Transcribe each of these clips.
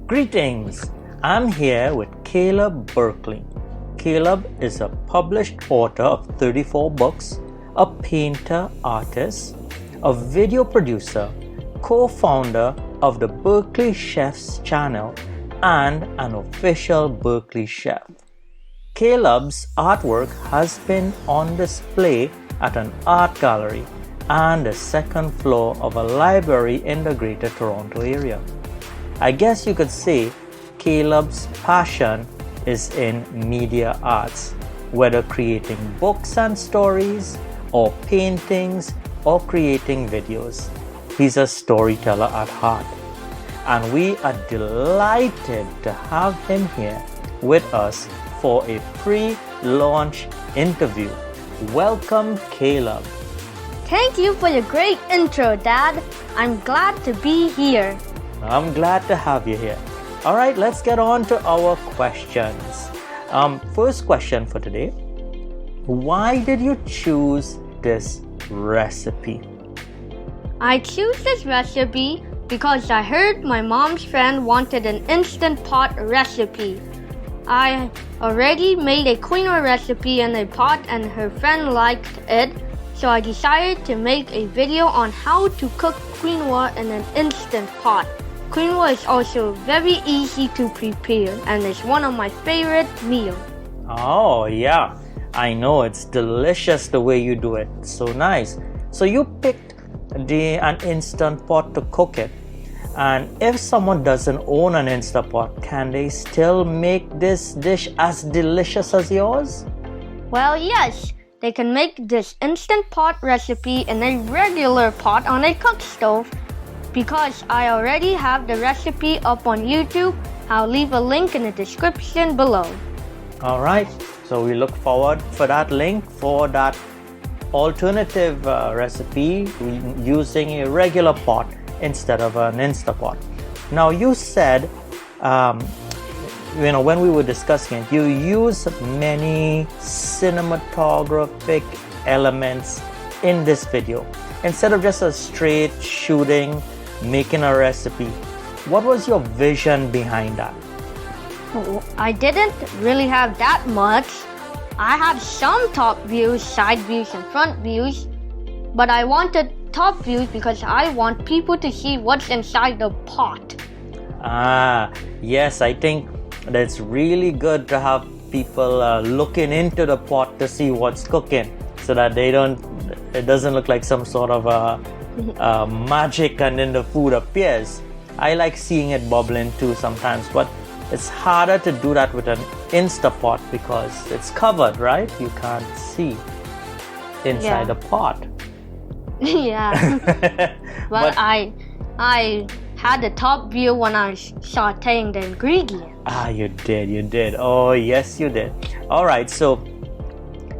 Greetings! I'm here with Caleb Berkeley. Caleb is a published author of 34 books, a painter artist, a video producer, co-founder of the Berkeley Chefs channel, and an official Berkeley chef. Caleb's artwork has been on display at an art gallery and the second floor of a library in the Greater Toronto area. I guess you could say Caleb's passion is in media arts, whether creating books and stories, or paintings, or creating videos. He's a storyteller at heart, and we are delighted to have him here with us for a pre-launch interview. Welcome, Caleb. Thank you for your great intro, Dad. I'm glad to be here. I'm glad to have you here. All right, let's get on to our questions. First question for today. Why did you choose this recipe? I choose this recipe because I heard my mom's friend wanted an Instant Pot recipe. I already made a quinoa recipe in a pot and her friend liked it, so I decided to make a video on how to cook quinoa in an Instant Pot. Quinoa is also very easy to prepare and is one of my favorite meals. Oh yeah, I know, it's delicious the way you do it. So nice. So you picked an Instant Pot to cook it. And if someone doesn't own an Instant Pot, can they still make this dish as delicious as yours? Well, yes. They can make this Instant Pot recipe in a regular pot on a cook stove. Because I already have the recipe up on YouTube, I'll leave a link in the description below. Alright, so we look forward for that link for that alternative recipe using a regular pot instead of an Instapot. Now you said, when we were discussing it, you use many cinematographic elements in this video. Instead of just a straight shooting, making a recipe, what was your vision behind that? I didn't really have that much. I had some top views, side views, and front views, but I wanted top views because I want people to see what's inside the pot. Yes, I think that's really good to have people looking into the pot to see what's cooking, so that it doesn't look like some sort of magic and then the food appears. I like seeing it bubbling too sometimes, but it's harder to do that with an Instapot because it's covered, right? You can't see inside the pot. Yeah. but I had the top view when I was sauteing the ingredients. You did. Oh, yes, you did. All right, so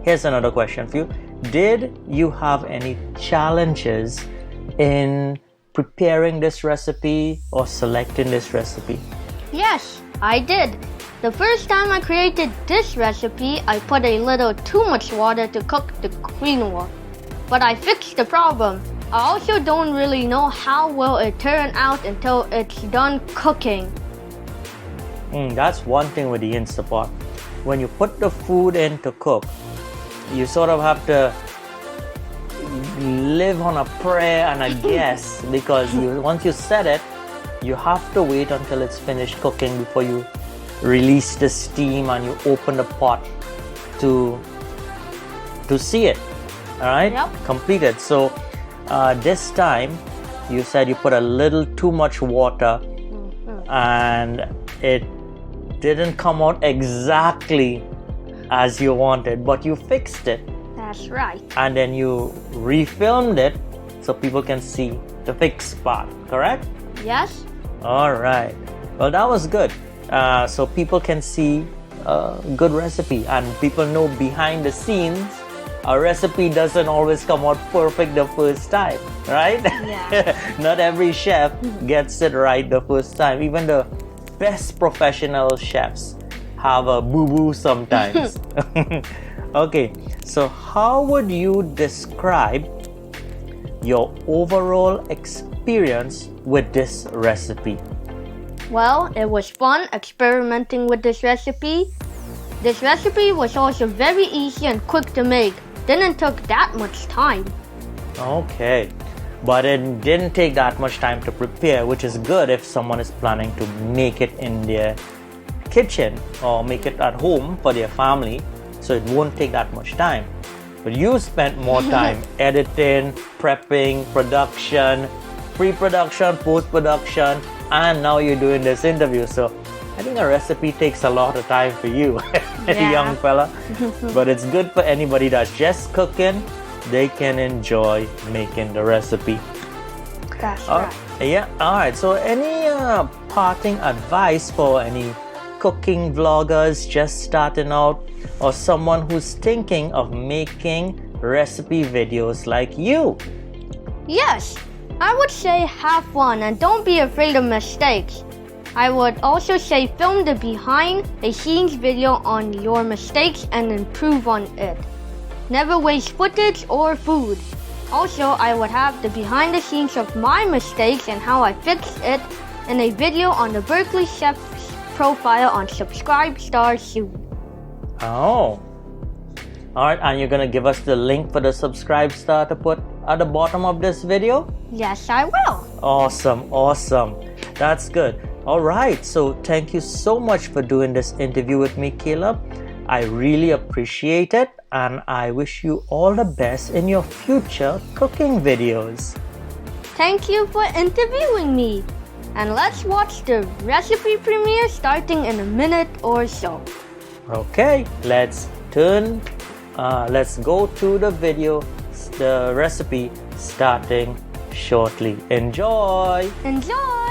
here's another question for you. Did you have any challenges in preparing this recipe or selecting this recipe? Yes, I did. The first time I created this recipe, I put a little too much water to cook the quinoa. But I fixed the problem. I also don't really know how will it turn out until it's done cooking. That's one thing with the Instapot. When you put the food in to cook, you sort of have to live on a prayer and a guess because once you set it, you have to wait until it's finished cooking before you release the steam and you open the pot to see it. All right? Yep. Completed. So this time you said you put a little too much water and it didn't come out exactly as you wanted, but you fixed it. That's right. And then you refilmed it so people can see the fixed part, correct? Yes. All right. Well, that was good. So people can see a good recipe and people know behind the scenes a recipe doesn't always come out perfect the first time, right? Yeah. Not every chef gets it right the first time. Even the best professional chefs have a boo-boo sometimes. Okay, so how would you describe your overall experience with this recipe? Well, it was fun experimenting with this recipe. This recipe was also very easy and quick to make. Didn't took that much time. Okay, but it didn't take that much time to prepare, which is good if someone is planning to make it in their kitchen or make it at home for their family, so it won't take that much time. But you spent more time editing, prepping, production, pre-production, post-production, and now you're doing this interview. So I think a recipe takes a lot of time for you, young fella. But it's good for anybody that's just cooking. They can enjoy making the recipe. That's right. Yeah, alright. So any parting advice for any cooking vloggers just starting out, or someone who's thinking of making recipe videos like you? Yes, I would say have fun and don't be afraid of mistakes. I would also say film the behind the scenes video on your mistakes and improve on it. Never waste footage or food. Also, I would have the behind the scenes of my mistakes and how I fixed it in a video on the Berkeley Chef's profile on Subscribe Star soon. Oh. Alright, and you're gonna give us the link for the Subscribe Star to put at the bottom of this video? Yes, I will. Awesome. That's good. Alright, so thank you so much for doing this interview with me, Caleb. I really appreciate it, and I wish you all the best in your future cooking videos. Thank you for interviewing me. And let's watch the recipe premiere starting in a minute or so. Okay, let's go to the video, the recipe starting shortly. Enjoy! Enjoy!